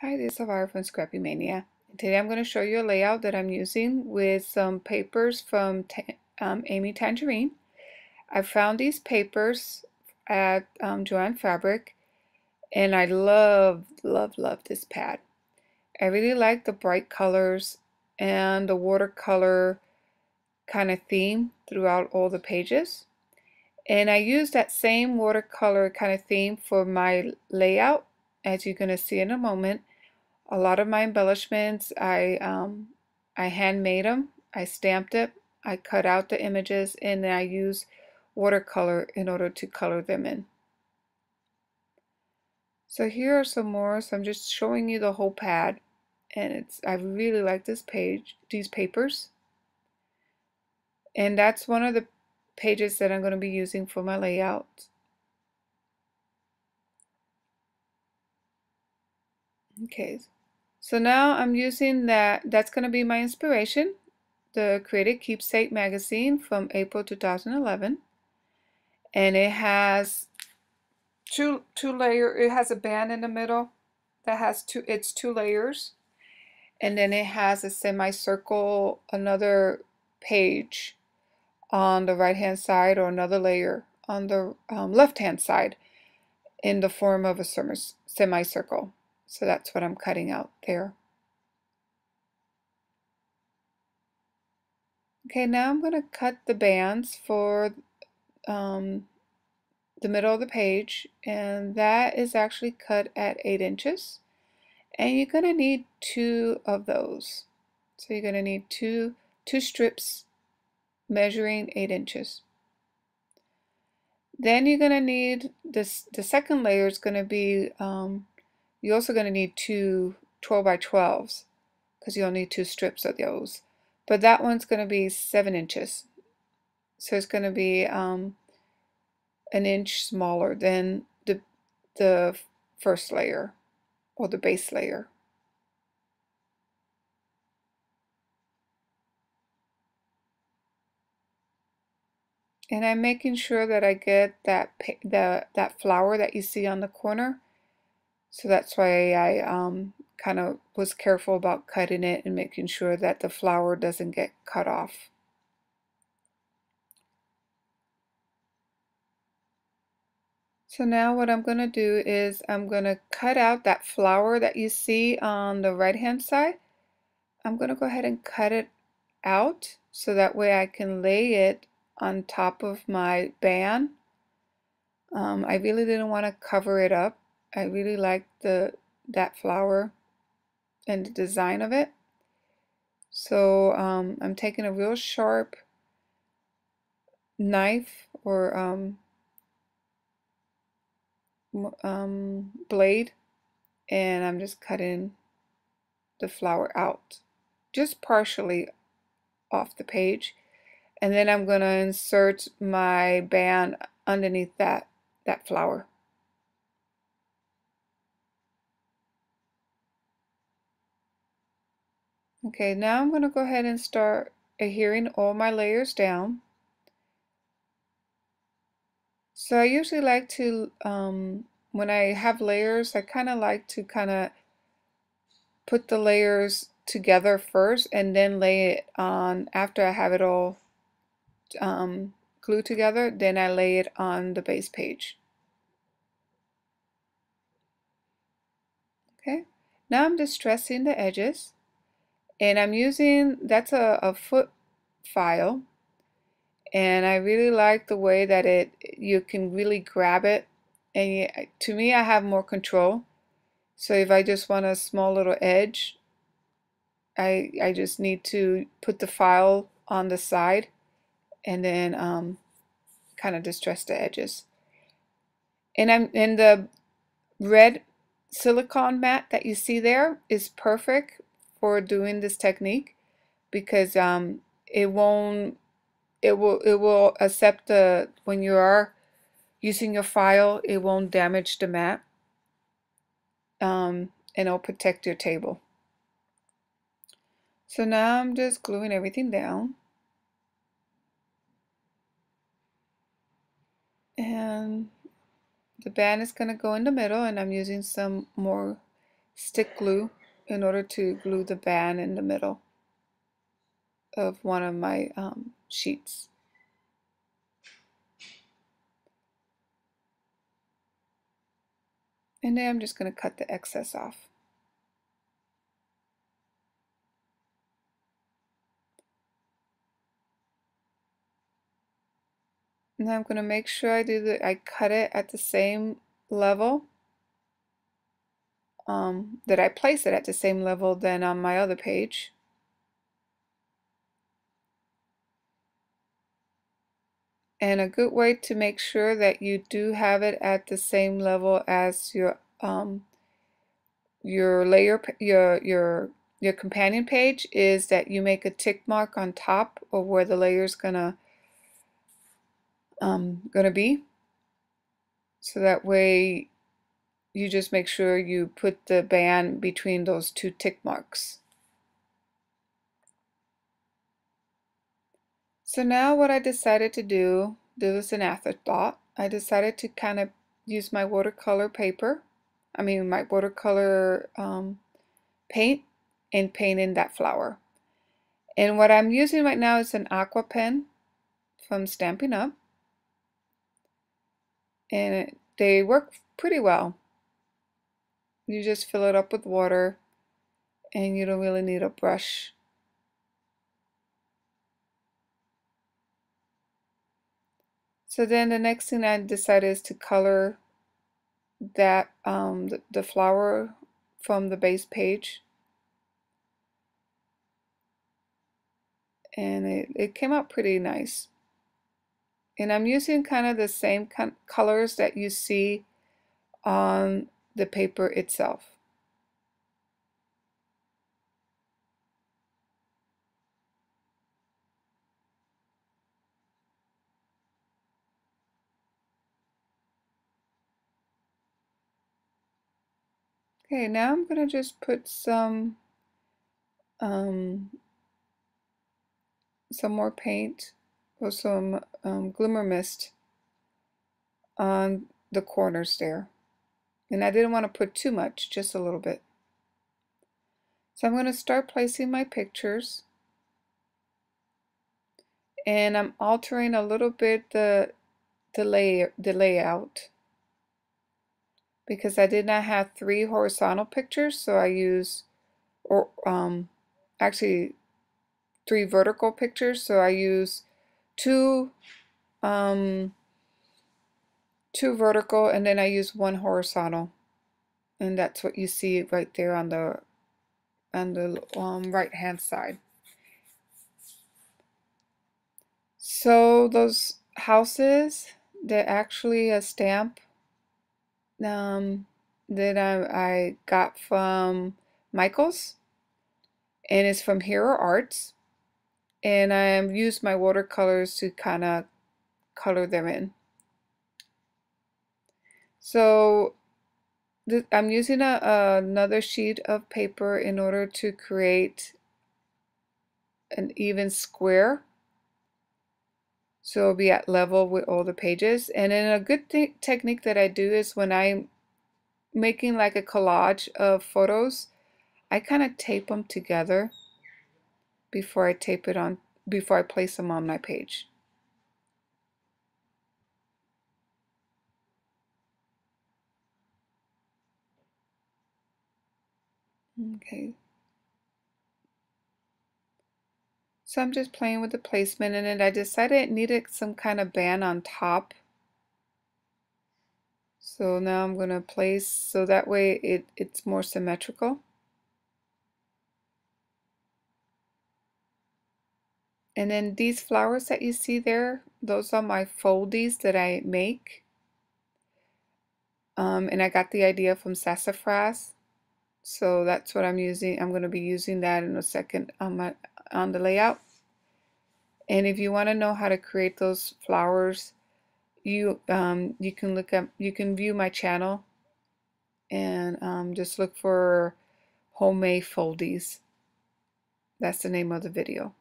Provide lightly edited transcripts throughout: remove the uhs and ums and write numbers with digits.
Hi, this is Savara from Scrappy Mania. Today I'm going to show you a layout that I'm using with some papers from Amy Tangerine. I found these papers at Joann Fabric, and I love this pad. I really like the bright colors and the watercolor kind of theme throughout all the pages. And I use that same watercolor kind of theme for my layout, as you're going to see in a moment. A lot of my embellishments, I handmade them, I stamped it, I cut out the images, and then I use watercolor in order to color them in. So here are some more. So I'm just showing you the whole pad, and I really like these papers, and that's one of the pages that I'm going to be using for my layout. Okay, so now I'm using that's going to be my inspiration, the Creative Keepsake magazine from April 2011, and it has it has a band in the middle that has two layers, and then it has a semicircle, another page on the right hand side, or another layer on the left hand side in the form of a semicircle. So that's what I'm cutting out there. Okay, now I'm going to cut the bands for um, the middle of the page, and that is actually cut at 8 inches. And you're going to need two of those. So you're going to need two strips measuring 8 inches. Then you're going to need the second layer is going to be, you're also going to need two 12 by 12s, because you'll need two strips of those. But that one's going to be 7 inches. So it's going to be an inch smaller than the first layer, or the base layer. And I'm making sure that I get that flower that you see on the corner. So that's why I kind of was careful about cutting it and making sure that the flower doesn't get cut off. So now what I'm going to do is I'm going to cut out that flower that you see on the right hand side. I'm going to go ahead and cut it out so that way I can lay it on top of my band. I really didn't want to cover it up. I really liked that flower and the design of it. So I'm taking a real sharp knife or blade, and I'm just cutting the flower out, just partially off the page. And then I'm going to insert my band underneath that flower. Okay, now I'm going to go ahead and start adhering all my layers down. So I usually like to, when I have layers, I kind of like to put the layers together first and then lay it on, after I have it all glued together, then I lay it on the base page. Okay, now I'm distressing the edges, and I'm using, that's a foot file, and I really like the way that you can really grab it, and to me I have more control. So if I just want a small little edge, I just need to put the file on the side and then kind of distress the edges. And the red silicone mat that you see there is perfect for doing this technique, because it will accept when you are using your file, it won't damage the mat, and it'll protect your table. So now I'm just gluing everything down, and the band is going to go in the middle, and I'm using some more stick glue in order to glue the band in the middle of one of my sheets. And then I'm just going to cut the excess off. And I'm going to make sure I cut it at the same level, that I place it at the same level than on my other page. And a good way to make sure that you do have it at the same level as your layer, your companion page, is that you make a tick mark on top of where the layer is gonna be. So that way you just make sure you put the band between those two tick marks. So now what I decided to do, this was an afterthought, I decided to kind of use my watercolor paper, my watercolor paint, and paint in that flower. And what I'm using right now is an aqua pen from Stampin' Up. And they work pretty well. You just fill it up with water and you don't really need a brush. So then the next thing I decided is to color that the flower from the base page. And it came out pretty nice. And I'm using kind of the same colors that you see on the paper itself. Okay, now I'm going to just put some more paint or some glimmer mist on the corners there. And I didn't want to put too much, just a little bit. So I'm going to start placing my pictures. And I'm altering a little bit the layout, because I did not have 3 horizontal pictures, so I used, or actually 3 vertical pictures, so I used 2 vertical, and then I used 1 horizontal, and that's what you see right there on the right hand side. So those houses, they're actually a stamp that I got from Michael's, and it's from Hero Arts, and I used my watercolors to kind of color them in. So I'm using another sheet of paper in order to create an even square, so it'll be at level with all the pages. And then a good technique that I do is when I'm making like a collage of photos, I kind of tape them together before I place them on my page. Okay. So I'm just playing with the placement, and then I decided it needed some kind of band on top. So now I'm going to place so that way it's more symmetrical. And then these flowers that you see there, those are my foldies that I make. And I got the idea from Sassafras. So that's what I'm using. I'm going to be using that in a second on the layout. And if you want to know how to create those flowers, you can view my channel and just look for homemade foldies. That's the name of the video.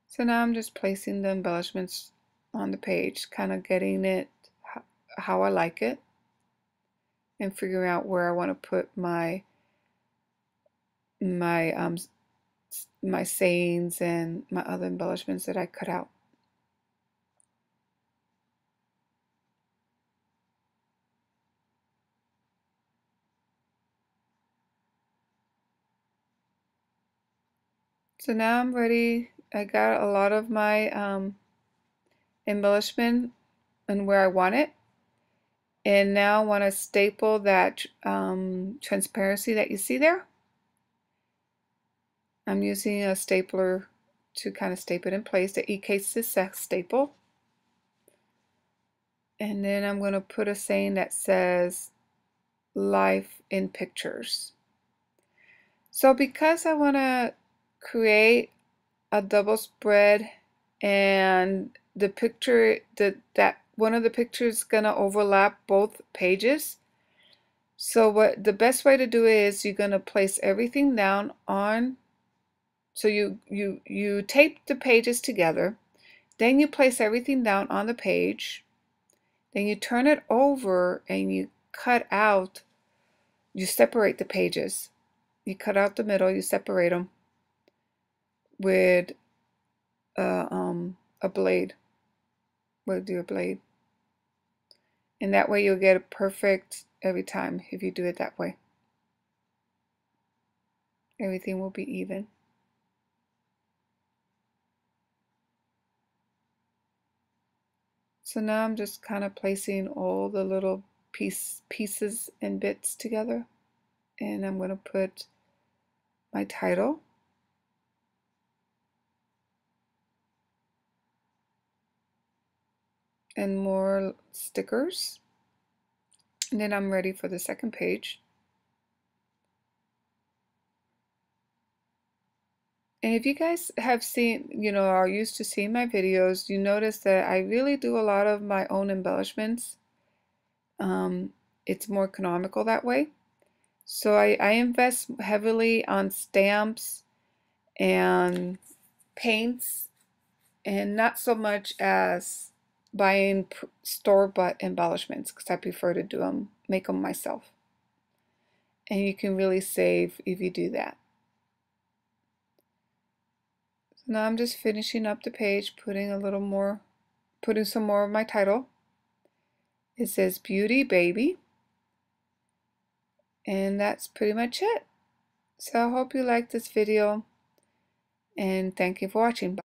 So now I'm just placing the embellishments on the page, kind of getting it how I like it. and figuring out where I want to put my my sayings and my other embellishments that I cut out. So now I'm ready. I got a lot of my embellishment and where I want it. And now I want to staple that transparency that you see there. I'm using a stapler to kind of staple it in place, the EK6 staple. And then I'm going to put a saying that says life in pictures. So because I want to create a double spread and the picture that one of the pictures is going to overlap both pages. So what the best way to do it is you're going to place everything down on, so you tape the pages together, then you place everything down on the page, then you turn it over and you cut out, you separate the pages. You cut out the middle, you separate them with a blade. We'll do a blade. And that way you'll get it perfect every time if you do it that way. Everything will be even. So now I'm just kind of placing all the little pieces and bits together. And I'm going to put my title. And more stickers. And then I'm ready for the second page. And if you guys have seen, are used to seeing my videos, you notice that I really do a lot of my own embellishments. It's more economical that way. So I invest heavily on stamps and paints, and not so much as buying store-bought embellishments, because I prefer to make them myself. And you can really save if you do that. So now I'm just finishing up the page, putting some more of my title. It says Beauty Baby. And that's pretty much it. So I hope you liked this video, and thank you for watching.